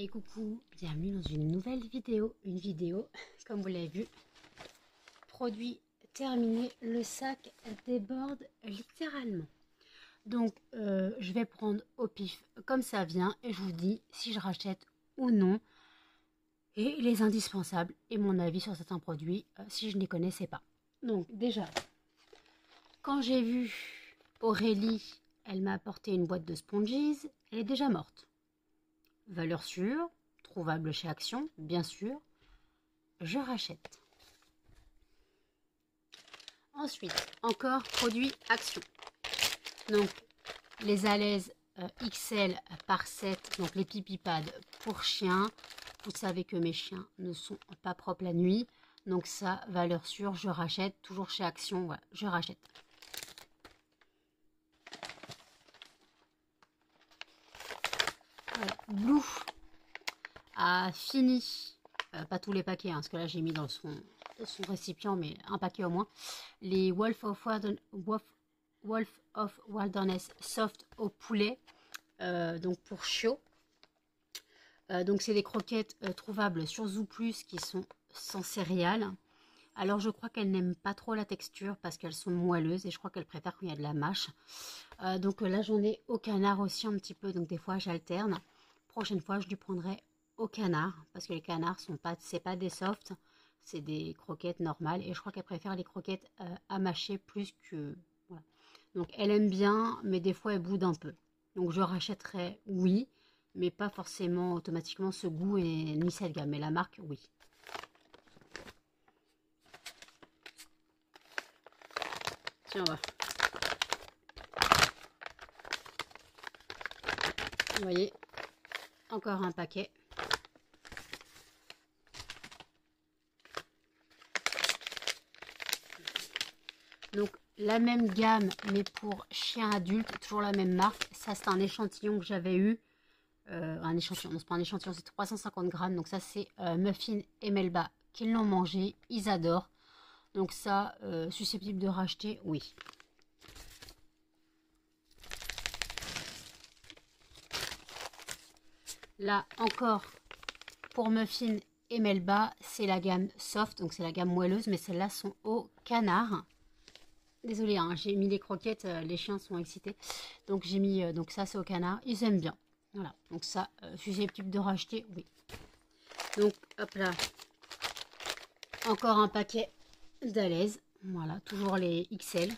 Et coucou, bienvenue dans une nouvelle vidéo. Une vidéo, comme vous l'avez vu, produit terminé, le sac déborde littéralement. Donc, je vais prendre au pif comme ça vient et je vous dis si je rachète ou non. Et les indispensables et mon avis sur certains produits si je ne les connaissais pas. Donc, déjà, quand j'ai vu Aurélie, elle m'a apporté une boîte de sponges, elle est déjà morte. Valeur sûre, trouvable chez Action, bien sûr. Je rachète. Ensuite, encore produit Action. Donc, les alaises XL par 7, donc les pipi pads pour chiens. Vous savez que mes chiens ne sont pas propres la nuit. Donc ça, valeur sûre, je rachète. Toujours chez Action, voilà, je rachète. Voilà. Blue a fini, pas tous les paquets, hein, parce que là j'ai mis dans son récipient, mais un paquet au moins. Les Wolf of Wilderness Soft au poulet, donc pour chiot. Donc c'est des croquettes trouvables sur Zooplus qui sont sans céréales. Alors je crois qu'elle n'aime pas trop la texture parce qu'elles sont moelleuses et je crois qu'elle préfère quand il y a de la mâche. Donc là j'en ai au canard aussi un petit peu, donc des fois j'alterne. Prochaine fois je lui prendrai au canard parce que les canards sont pas, c'est pas des softs, c'est des croquettes normales et je crois qu'elle préfère les croquettes à mâcher plus que voilà. Donc elle aime bien, mais des fois elle boude un peu. Donc je rachèterai, oui, mais pas forcément automatiquement ce goût et ni cette gamme, mais la marque, oui. Tiens, on va. Vous voyez, encore un paquet. Donc la même gamme, mais pour chien adulte, toujours la même marque. Ça c'est un échantillon que j'avais eu. Un échantillon, non c'est pas un échantillon, c'est 350 grammes. Donc ça c'est Muffin et Melba qui l'ont mangé, ils adorent. Donc ça, susceptible de racheter, oui. Là encore, pour Muffin et Melba, c'est la gamme soft, donc c'est la gamme moelleuse, mais celles-là sont au canard. Désolée, hein, j'ai mis les croquettes, les chiens sont excités. Donc j'ai mis, donc ça c'est au canard, ils aiment bien. Voilà, donc ça, susceptible de racheter, oui. Donc hop là, encore un paquet d'alaises. Voilà, toujours les XL.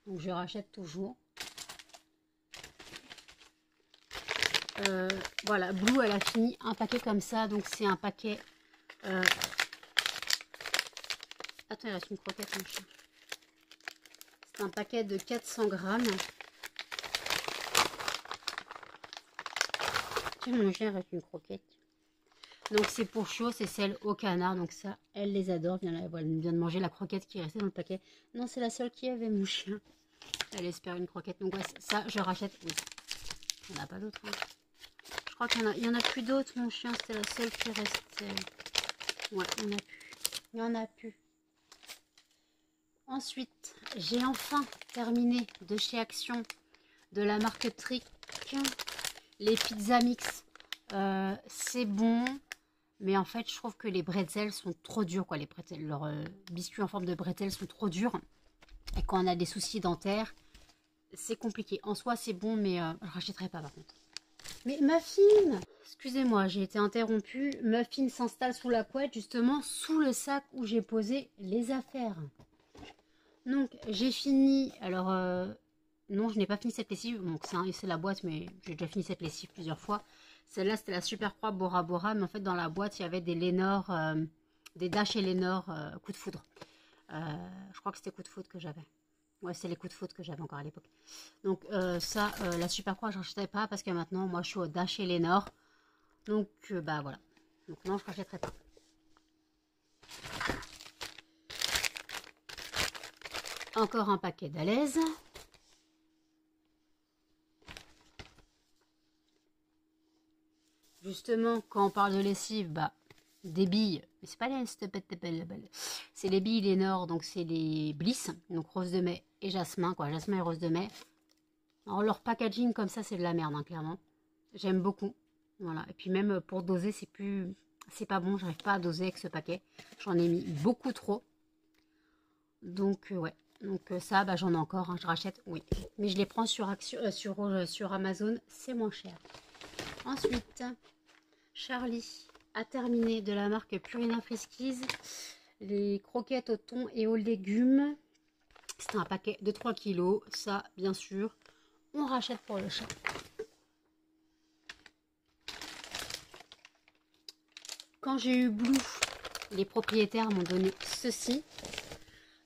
Donc je rachète toujours. Voilà, Blue, elle a fini un paquet comme ça. Donc c'est un paquet... Attends, il reste une croquette, mon chien. C'est un paquet de 400 grammes. Tiens, mon chien, il reste une croquette. Donc c'est pour chaud, c'est celle au canard. Donc ça, elle les adore. Elle vient de manger la croquette qui est restée dans le paquet. Non, c'est la seule qui avait, mon chien. Elle espère une croquette. Donc ouais, ça, je rachète. Oui. Il n'y en a pas d'autres. Hein. Je crois qu'il y en a plus d'autres, mon chien. C'était la seule qui restait. Ouais, il n'y en a plus. Il n'y en a plus. Ensuite, j'ai enfin terminé de chez Action, de la marque Trick, les pizzas mix. C'est bon, mais en fait, je trouve que les bretzels sont trop durs, quoi. Les bretzels, leurs biscuits en forme de bretzel sont trop durs. Et quand on a des soucis dentaires, c'est compliqué. En soi, c'est bon, mais je ne rachèterai pas, par contre. Mais Muffin, excusez-moi, j'ai été interrompue. Muffin s'installe sous la couette, justement, sous le sac où j'ai posé les affaires. Donc, j'ai fini. Alors, non, je n'ai pas fini cette lessive. Donc, c'est la boîte, mais j'ai déjà fini cette lessive plusieurs fois. Celle-là, c'était la Super Croix Bora Bora. Mais en fait, dans la boîte, il y avait des Lénore, des Dash et Lénore coup de foudre. Je crois que c'était coup de foudre que j'avais. Ouais, c'est les coups de foudre que j'avais encore à l'époque. Donc, ça, la Super Croix, je ne rachèterai pas parce que maintenant, moi, je suis au Dash et Lénore. Donc, bah voilà. Donc, non, je ne rachèterai pas. Encore un paquet d'alaises. Justement, quand on parle de lessive, bah, des billes, mais c'est pas les c'est les billes Lénore, donc c'est les Bliss, donc rose de mai et jasmin, quoi, jasmin et rose de mai. Alors leur packaging comme ça, c'est de la merde, hein, clairement. J'aime beaucoup. Voilà. Et puis même pour doser, c'est pas bon. J'arrive pas à doser avec ce paquet. J'en ai mis beaucoup trop. Donc, ouais. Donc ça, bah, j'en ai encore. Hein, je rachète, oui. Mais je les prends sur Amazon. C'est moins cher. Ensuite, Charlie a terminé de la marque Purina Friskies. Les croquettes au thon et aux légumes. C'est un paquet de 3 kilos. Ça, bien sûr, on rachète pour le chat. Quand j'ai eu Blue, les propriétaires m'ont donné ceci.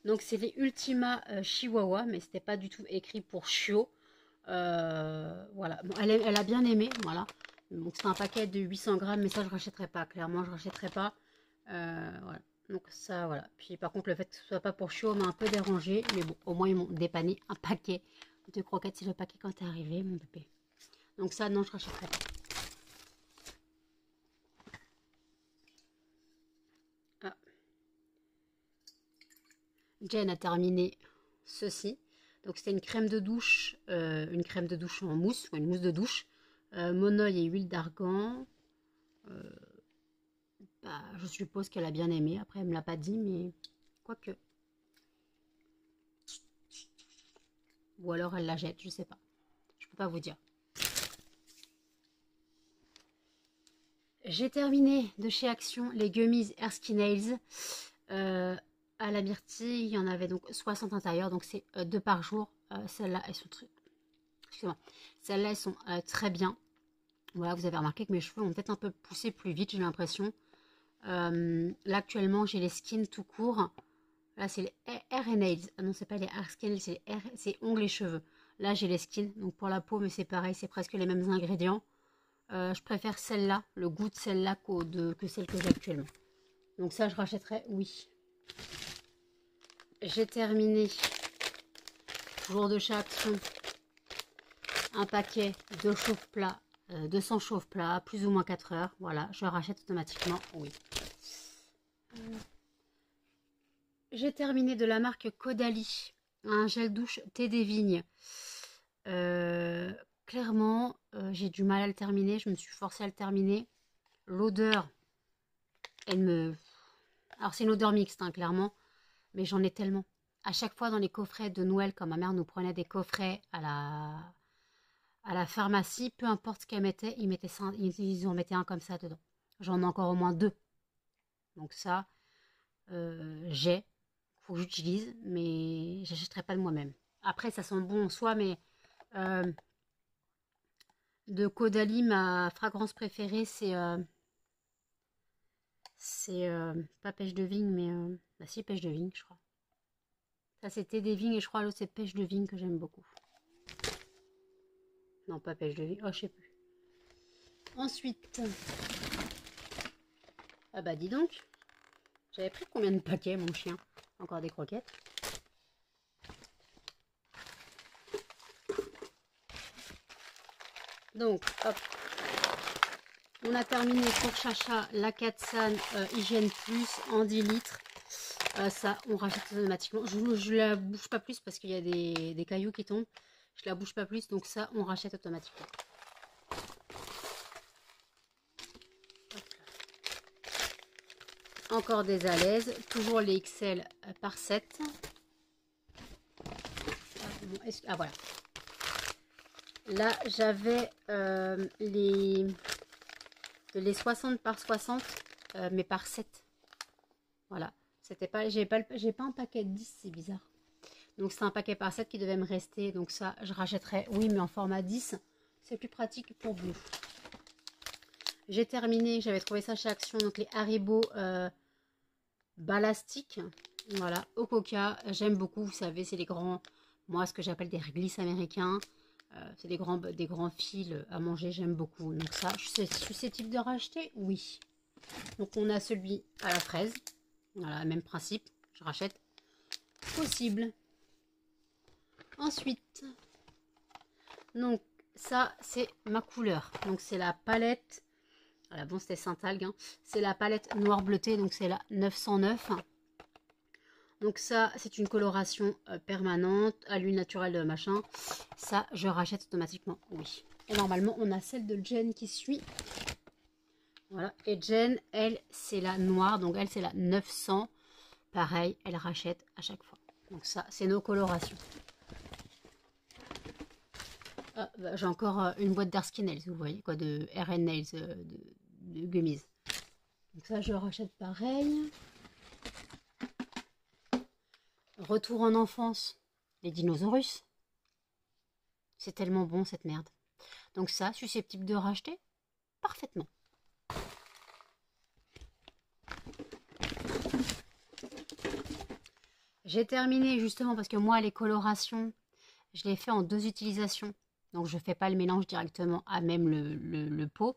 Donc, c'est les Ultima Chihuahua, mais c'était pas du tout écrit pour chiot. Voilà. Bon, elle a bien aimé, voilà. Donc, c'est un paquet de 800 grammes, mais ça, je rachèterai pas. Clairement, je rachèterai pas. Voilà. Donc, ça, voilà. Puis, par contre, le fait que ce soit pas pour chiot m'a un peu dérangé. Mais bon, au moins, ils m'ont dépanné un paquet de croquettes. C'est le paquet quand t'es arrivé, mon bébé. Donc, ça, non, je rachèterai pas. Ah. Jen a terminé ceci. Donc, c'était une crème de douche en mousse, une mousse de douche. Monoeil et huile d'argan. Bah, je suppose qu'elle a bien aimé. Après, elle me l'a pas dit, mais quoique. Ou alors elle la jette, je sais pas. Je peux pas vous dire. J'ai terminé de chez Action les gummies Erskine Nails. À la myrtille, il y en avait donc 60 intérieurs, donc c'est 2 par jour. Celles-là, elles sont Celles-là, elles sont très bien. Voilà, vous avez remarqué que mes cheveux ont peut-être un peu poussé plus vite, j'ai l'impression. Là, actuellement, j'ai les skins tout court. Là, c'est les Hair and Nails. Ah non, c'est pas les Hair Skin, c'est ongles et cheveux. Là, j'ai les skins. Donc, pour la peau, mais c'est pareil, c'est presque les mêmes ingrédients. Je préfère celle-là, le goût de celle-là que celle que j'ai actuellement. Donc, ça, je rachèterai, oui. J'ai terminé, jour de chez Action, un paquet de chauffe-plat, 200 chauffe-plat, plus ou moins 4 heures. Voilà, je rachète automatiquement, oui. J'ai terminé de la marque Caudalie, un gel douche thé des vignes. Clairement, j'ai du mal à le terminer. Je me suis forcée à le terminer. L'odeur, elle me... Alors, c'est une odeur mixte, hein, clairement. Mais j'en ai tellement. À chaque fois, dans les coffrets de Noël, quand ma mère nous prenait des coffrets à la pharmacie, peu importe ce qu'elle mettait, ils en mettaient un comme ça dedans. J'en ai encore au moins 2. Donc ça, j'ai. Faut que j'utilise, mais j'achèterai pas de moi-même. Après, ça sent bon en soi, mais de Caudalie, ma fragrance préférée, c'est pas pêche de vigne, mais bah si, pêche de vigne, je crois. Ça, c'était des vignes et je crois l'autre, c'est pêche de vigne que j'aime beaucoup. Non, pas pêche de vigne. Oh, je sais plus. Ensuite, ah bah dis donc, j'avais pris combien de paquets, mon chien? Encore des croquettes. Donc, hop. On a terminé pour Chacha la Katsan Hygiène Plus en 10 litres. Ça, on rachète automatiquement. Je la bouge pas plus parce qu'il y a des cailloux qui tombent. Je la bouge pas plus, donc ça, on rachète automatiquement. Encore des alaises. Toujours les XL par 7. Ah, voilà. Là, j'avais les 60 par 60, mais par 7. Voilà. C'était pas, j'ai pas un paquet de 10, c'est bizarre. Donc, c'est un paquet par 7 qui devait me rester. Donc, ça, je rachèterais, oui, mais en format 10. C'est plus pratique pour vous. J'ai terminé, j'avais trouvé ça chez Action. Donc, les Haribo balastiques. Voilà, au coca. J'aime beaucoup, vous savez, c'est les grands, moi, ce que j'appelle des réglisses américains. C'est des grands fils à manger, j'aime beaucoup. Donc ça, je suis susceptible de racheter, oui. Donc on a celui à la fraise. Voilà, même principe, je rachète. Possible. Ensuite, donc ça, c'est ma couleur. Donc c'est la palette, voilà, bon c'était Saint-Algue, hein. C'est la palette noir bleuté, donc c'est la 909. Donc ça, c'est une coloration permanente, à l'huile naturelle de machin. Ça, je rachète automatiquement, oui. Et normalement, on a celle de Jen qui suit. Voilà. Et Jen, elle, c'est la noire. Donc, elle, c'est la 900. Pareil, elle rachète à chaque fois. Donc, ça, c'est nos colorations. Ah, bah, j'ai encore une boîte d'Arsky Nails, vous voyez, quoi, de RN Nails, de gummies. Donc, ça, je rachète pareil. Retour en enfance, les dinosaures. C'est tellement bon, cette merde. Donc, ça, susceptible de racheter parfaitement. J'ai terminé justement parce que moi, les colorations, je les fais en 2 utilisations. Donc, je ne fais pas le mélange directement à même le pot.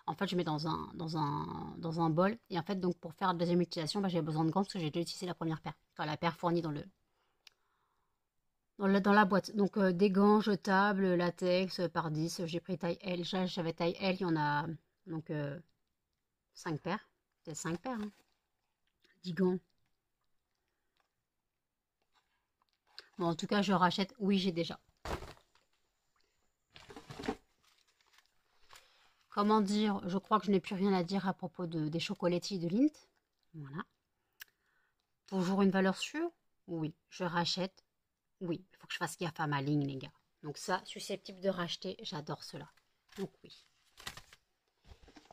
En fait, je mets dans un bol. Et en fait, donc pour faire la deuxième utilisation, bah, j'ai besoin de gants parce que j'ai déjà utilisé la première paire. Enfin, la paire fournie dans la boîte. Donc, des gants jetables, latex, par 10. J'ai pris taille L. J'avais taille L. Il y en a donc 5 paires. C'est 5 paires. Hein. 10 gants. Bon, en tout cas, je rachète. Oui, j'ai déjà. Comment dire, je crois que je n'ai plus rien à dire à propos des chocolatis de Lindt. Voilà. Toujours une valeur sûre? Oui. Je rachète? Oui. Il faut que je fasse gaffe à ma ligne, les gars. Donc ça, susceptible de racheter, j'adore cela. Donc oui.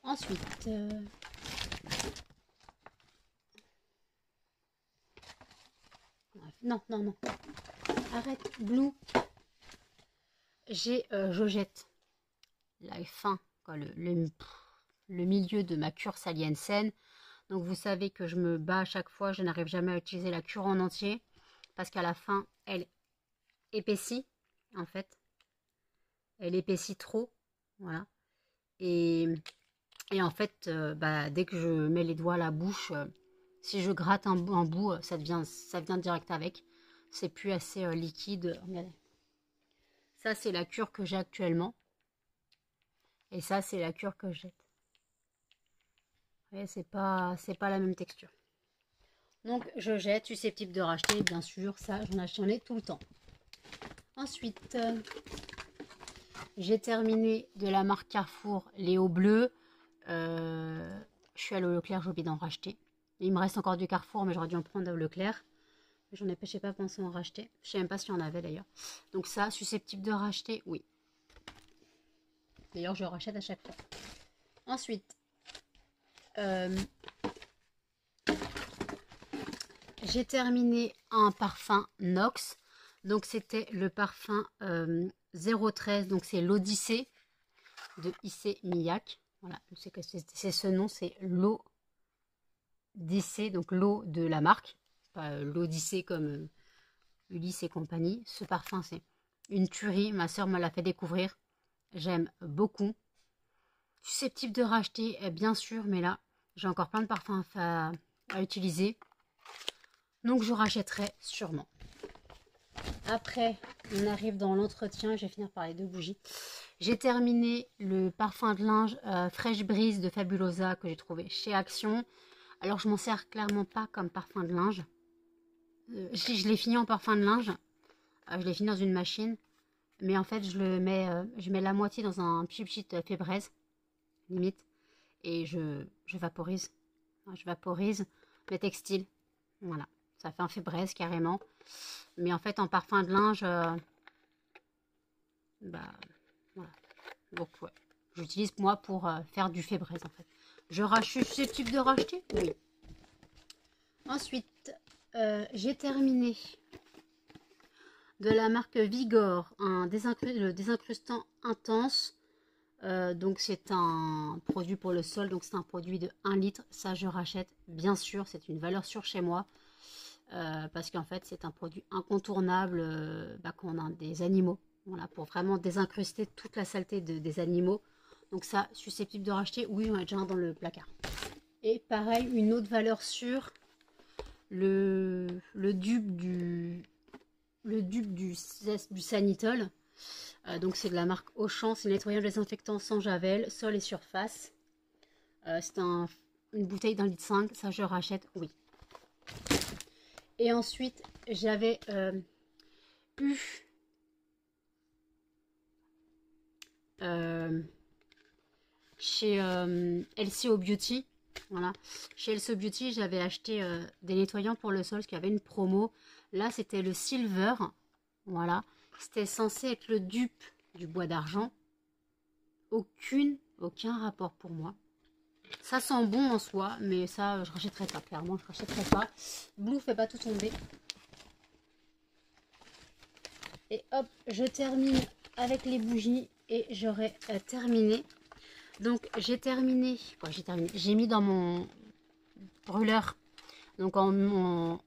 Ensuite... Non, non, non. Arrête, Blue. Je jette la fin, quoi, le milieu de ma cure Saliensen. Donc vous savez que je me bats à chaque fois, je n'arrive jamais à utiliser la cure en entier. Parce qu'à la fin, elle épaissit, en fait. Elle épaissit trop, voilà. Et en fait, bah, dès que je mets les doigts à la bouche, si je gratte un bout, ça vient direct avec. C'est plus assez liquide. Regardez. Ça, c'est la cure que j'ai actuellement. Et ça, c'est la cure que je jette. C'est pas la même texture. Donc, je jette, susceptible de racheter, bien sûr. Ça, j'en ai tout le temps. Ensuite, j'ai terminé de la marque Carrefour Léo Bleu. Je suis allée au Leclerc, j'ai oublié d'en racheter. Il me reste encore du Carrefour, mais j'aurais dû en prendre au Leclerc. J'en ai pas pensé en racheter. Je sais même pas s'il y en avait d'ailleurs. Donc ça, susceptible de racheter, oui. D'ailleurs, je rachète à chaque fois. Ensuite, j'ai terminé un parfum Nox. Donc c'était le parfum 013. Donc c'est l'Odyssée de Issey Miyake. Voilà, c'est ce nom, c'est l'Odyssée, donc l'eau de la marque. Pas l'Odyssée comme Ulysse et compagnie. Ce parfum, c'est une tuerie. Ma soeur me l'a fait découvrir. J'aime beaucoup. Susceptible de racheter, bien sûr, mais là, j'ai encore plein de parfums à utiliser. Donc, je rachèterai sûrement. Après, on arrive dans l'entretien. Je vais finir par les 2 bougies. J'ai terminé le parfum de linge Fresh Breeze de Fabulosa que j'ai trouvé chez Action. Alors, je m'en sers clairement pas comme parfum de linge. Si je l'ai fini en parfum de linge, je l'ai fini dans une machine. Mais en fait, je mets la moitié dans un petit Febreze, limite. Et je vaporise. Je vaporise mes textiles. Voilà. Ça fait un Febreze carrément. Mais en fait, en parfum de linge, bah, voilà. Donc, ouais. J'utilise moi pour faire du Febreze en fait. Je suis susceptible de racheter? Oui. Ensuite, j'ai terminé de la marque Vigor, le désincrustant intense. Donc c'est un produit pour le sol, donc c'est un produit de 1 litre. Ça, je rachète, bien sûr, c'est une valeur sûre chez moi. Parce qu'en fait, c'est un produit incontournable quand on a des animaux. Voilà, pour vraiment désincruster toute la saleté des animaux. Donc ça, susceptible de racheter, oui, on a déjà un dans le placard. Et pareil, une autre valeur sûre, le dupe du Sanitol. Donc c'est de la marque Auchan, c'est nettoyant désinfectant sans javel, sol et surface. C'est une bouteille d'1,5 litre, ça je rachète, oui. Et ensuite, j'avais eu chez LCO Beauty. Voilà. Chez LCO Beauty, j'avais acheté des nettoyants pour le sol parce qu'il y avait une promo. Là, c'était le Silver. Voilà. C'était censé être le dupe du bois d'argent. Aucun rapport pour moi. Ça sent bon en soi, mais ça, je rachèterai pas. Clairement, je rachèterai pas. Blue fait pas tout tomber. Et hop, je termine avec les bougies et j'aurai terminé. Donc, j'ai terminé. Quoi, j'ai terminé. J'ai mis dans mon brûleur. Donc, en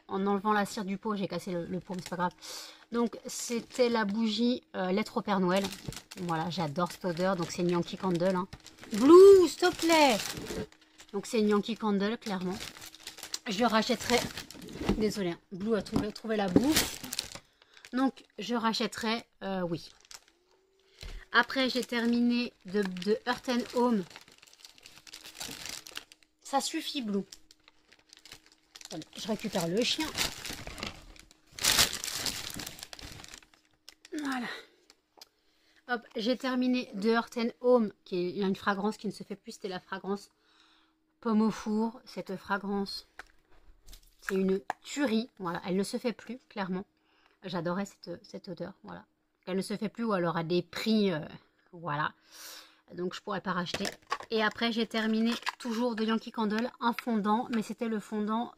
enlevant la cire du pot, j'ai cassé le pot, mais c'est pas grave. Donc, c'était la bougie Lettre au Père Noël. Voilà, j'adore cette odeur. Donc, c'est une Yankee Candle. Hein. Blue, s'il te plaît. Donc, c'est une Yankee Candle, clairement. Je rachèterai. Désolée, hein. Blue a trouvé la bouffe. Donc, je rachèterai, oui. Après, j'ai terminé de Earth and Home. Ça suffit, Blue. Attendez, je récupère le chien. Voilà. Hop, j'ai terminé de Earth and Home, qui est une fragrance qui ne se fait plus. C'était la fragrance pomme au four. Cette fragrance, c'est une tuerie. Voilà, elle ne se fait plus, clairement. J'adorais cette odeur, voilà. Elle ne se fait plus ou alors à des prix, voilà. Donc je pourrais pas racheter. Et après j'ai terminé toujours de Yankee Candle un fondant, mais c'était le fondant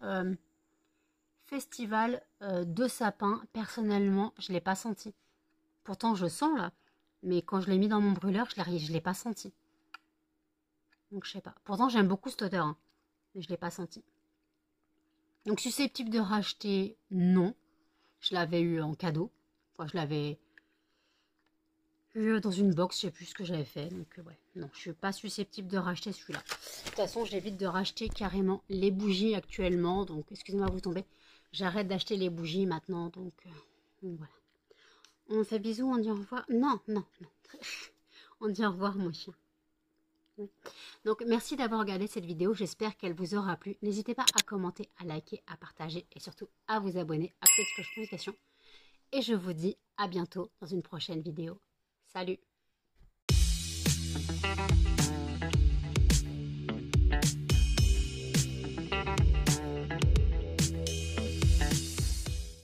Festival de sapin. Personnellement, je l'ai pas senti. Pourtant je sens là, mais quand je l'ai mis dans mon brûleur, je l'ai pas senti. Donc je sais pas. Pourtant j'aime beaucoup cette odeur, hein, mais je l'ai pas senti. Donc susceptible de racheter, non. Je l'avais eu en cadeau. Enfin, je l'avais eu dans une box, je sais plus ce que j'avais fait. Donc ouais, non, je suis pas susceptible de racheter celui-là. De toute façon, j'évite de racheter carrément les bougies actuellement. Donc, excusez-moi, vous tombez. J'arrête d'acheter les bougies maintenant. Donc voilà. On fait bisous, on dit au revoir. Non. On dit au revoir, mon chien. Oui. Donc, merci d'avoir regardé cette vidéo. J'espère qu'elle vous aura plu. N'hésitez pas à commenter, à liker, à partager et surtout à vous abonner, à activer la cloche de notification. Et je vous dis à bientôt dans une prochaine vidéo. Salut!